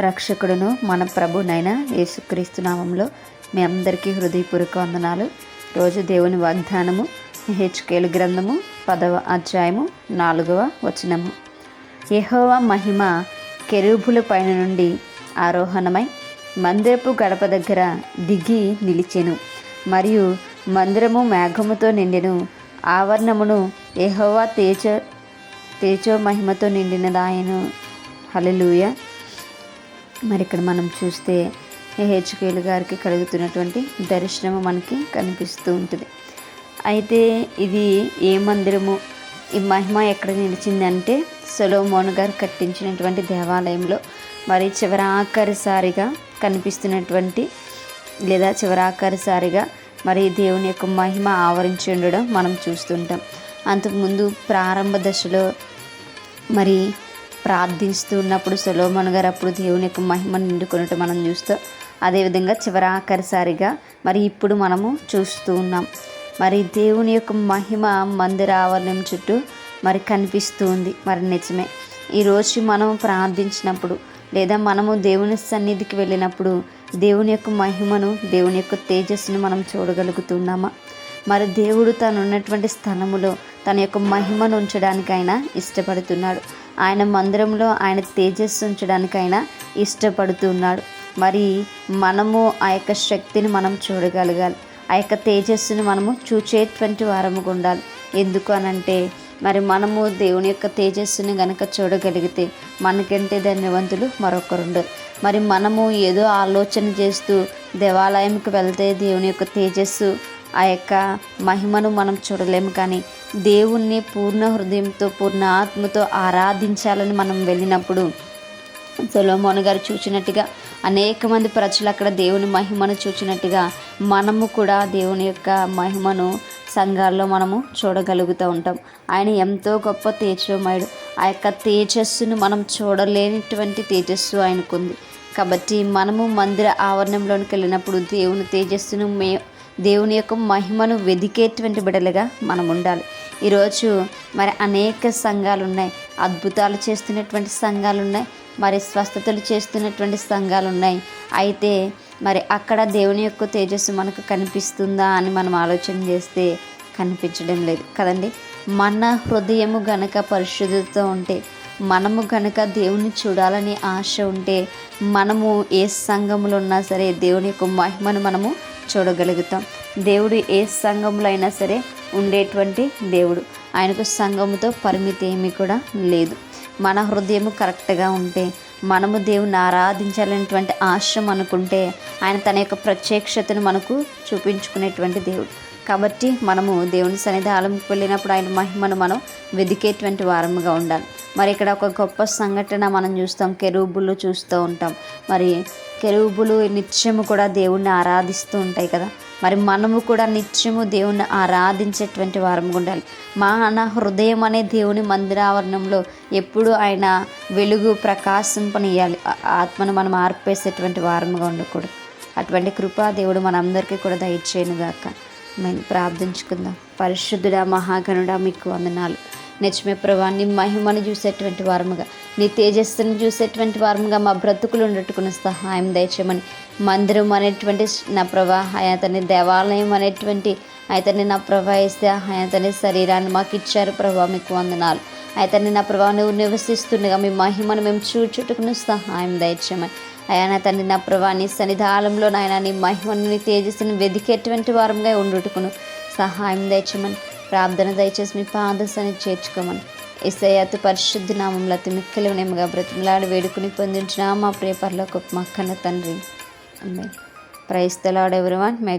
రక్షకుడును మన ప్రభునైన యేసుక్రీస్తు నామంలో మీ అందరికీ హృదయపూర్వక వందనాలు. రోజు దేవుని వాగ్దానము హెచ్కేలు గ్రంథము 10వ అధ్యాయము 4వ వచనము. యెహోవా మహిమ కెరూబుల పైన నుండి ఆరోహణమై మందిరపు గడప దగ్గర దిగి నిలిచెను, మరియు మందిరము మేఘముతో నిండెను. ఆవరణమును యెహోవా తేజో మహిమతో నిండినదాయను. హల్లెలూయా. మరి ఇక్కడ మనం చూస్తే హెచ్కేలు గారికి కలుగుతున్నటువంటి దర్శనము మనకి కనిపిస్తూ ఉంటుంది. అయితే ఇది ఏ మందిరము, ఈ మహిమ ఎక్కడ నిలిచిందంటే సొలొమోను గారు కట్టించినటువంటి దేవాలయంలో మరి చివరాఖరిసారిగా కనిపిస్తున్నటువంటి లేదా చివరాఖరిసారిగా మరి దేవుని యొక్క మహిమ ఆవరించి ఉండడం మనం చూస్తుంటాం. అంతకుముందు ప్రారంభ దశలో మరి ప్రార్థిస్తున్నప్పుడు సొలొమోను గారు అప్పుడు దేవుని యొక్క మహిమను నిండుకున్నట్టు మనం చూస్తాం. అదేవిధంగా చివరాఖరిసారిగా మరి ఇప్పుడు మనము చూస్తూ ఉన్నాం. మరి దేవుని యొక్క మహిమ మందిర ఆవరణం చుట్టూ మరి కనిపిస్తూ ఉంది. మరి నిజమే, ఈరోజు మనం ప్రార్థించినప్పుడు లేదా మనము దేవుని సన్నిధికి వెళ్ళినప్పుడు దేవుని యొక్క మహిమను, దేవుని యొక్క తేజస్సును మనం చూడగలుగుతున్నామా? మరి దేవుడు తను ఉన్నటువంటి స్థలములో తన యొక్క మహిమను ఉంచడానికి ఆయన ఇష్టపడుతున్నాడు. ఆయన మందిరంలో ఆయన తేజస్సు ఉంచడానికి ఆయన ఇష్టపడుతున్నాడు. మరి మనము ఆ యొక్క శక్తిని మనం చూడగలగాలి, ఆ యొక్క తేజస్సును మనము చూచేటువంటి వారముగా ఉండాలి. ఎందుకు అనంటే మరి మనము దేవుని యొక్క తేజస్సుని గనక చూడగలిగితే మనకంటే ధన్యవంతులు మరొకరుండరు. మరి మనము ఏదో ఆలోచన చేస్తూ దేవాలయంకి వెళ్తే దేవుని యొక్క తేజస్సు, ఆ యొక్క మహిమను మనం చూడలేము. కానీ దేవుణ్ణి పూర్ణ హృదయంతో పూర్ణ ఆత్మతో ఆరాధించాలని మనం వెళ్ళినప్పుడు సొలొమోను గారు చూచినట్టుగా అనేక మంది ప్రజలు అక్కడ దేవుని మహిమను చూచినట్టుగా మనము కూడా దేవుని యొక్క మహిమను సంఘాల్లో మనము చూడగలుగుతూ ఉంటాం. ఆయన ఎంతో గొప్ప తేజోమయుడు. ఆ యొక్క తేజస్సును మనం చూడలేనటువంటి తేజస్సు ఆయనకుంది. కాబట్టి మనము మందిర ఆవరణంలోనికి వెళ్ళినప్పుడు దేవుని తేజస్సును దేవుని యొక్క మహిమను వెదికేటువంటి బిడ్డలుగా మనం ఉండాలి. ఈరోజు మరి అనేక సంఘాలు ఉన్నాయి, అద్భుతాలు చేస్తున్నటువంటి సంఘాలు ఉన్నాయి, మరి స్వస్థతలు చేస్తున్నటువంటి సంఘాలు ఉన్నాయి. అయితే మరి అక్కడ దేవుని యొక్క తేజస్సు మనకు కనిపిస్తుందా అని మనం ఆలోచన చేస్తే కనిపించడం లేదు కదండి. మన హృదయము గనక పరిశుద్ధతతో ఉంటే, మనము గనక దేవుని చూడాలని ఆశ ఉంటే, మనము ఏ సంఘములో ఉన్నా సరే దేవుని యొక్క మహిమను మనము చూడగలుగుతాం. దేవుడు ఏ సంఘంలో అయినా సరే ఉండేటువంటి దేవుడు. ఆయనకు సంఘముతో పరిమితి ఏమీ కూడా లేదు. మన హృదయము కరెక్ట్గా ఉంటే, మనము దేవుని ఆరాధించాలనేటువంటి ఆశ అనుకుంటే ఆయన తన యొక్క ప్రత్యక్షతను మనకు చూపించుకునేటువంటి దేవుడు. కాబట్టి మనము దేవుని సన్నిధానంకి వెళ్ళినప్పుడు ఆయన మహిమను మనం వెదికేటువంటి వారముగా ఉండాలి. మరి ఇక్కడ ఒక గొప్ప సంఘటన మనం చూస్తాం, కెరూబులు చూస్తూ ఉంటాం. మరి కెరూబులు నిత్యము కూడా దేవుణ్ణి ఆరాధిస్తూ ఉంటాయి కదా. మరి మనము కూడా నిత్యము దేవుణ్ణి ఆరాధించేటువంటి వారముగా ఉండాలి. మన హృదయం అనే దేవుని మందిరావరణంలో ఎప్పుడు ఆయన వెలుగు ప్రకాశింపనియాలి. ఆత్మను మనం ఆర్పేసేటువంటి వారముగా ఉండకూడదు. అటువంటి కృపా దేవుడు మనందరికీ కూడా దయచేయనుగాక. మేము ప్రార్థించుకుందాం. పరిశుద్ధుడా, మహాగణుడా, మీకు వందనాలు. నిజమే ప్రభా, నీ మహిమను చూసేటువంటి వారముగా, నీ తేజస్సును చూసేటువంటి వారముగా మా బ్రతుకులు ఉండట్టుకుని సహాయం దయచేయమని. మందిరం అనేటువంటి నా ప్రభా, ఆయతని దేవాలయం అనేటువంటి ఆయతని నా ప్రభా ఇస్తే ఆయతని శరీరాన్ని మాకు ఇచ్చారు ప్రభా, మీకు వందనాలు. ఆయతని నా ప్రభా, నువ్వు నివసిస్తుండగా మీ మహిమను మేము చూచుటకును సహాయం దయచేయమని. ఆయన తండ్రి నా ప్రభా, నీ సన్నిధానంలో నాయన నీ మహిమను, నీ తేజస్సును వెదికేటువంటి వారంగా ఉండుటకును సహాయం దయచేయమని ప్రార్థన దయచేసి మీ పాదశాన్ని చేర్చుకోమని యేసయ్య పరిశుద్ధ నామంలో అతి మిక్కిలి నేముగా బ్రతిమలాడి వేడుకుని పొందించిన మా ప్రియ పరలోకపు మా కన్న తండ్రి. Praise the lord everyone. May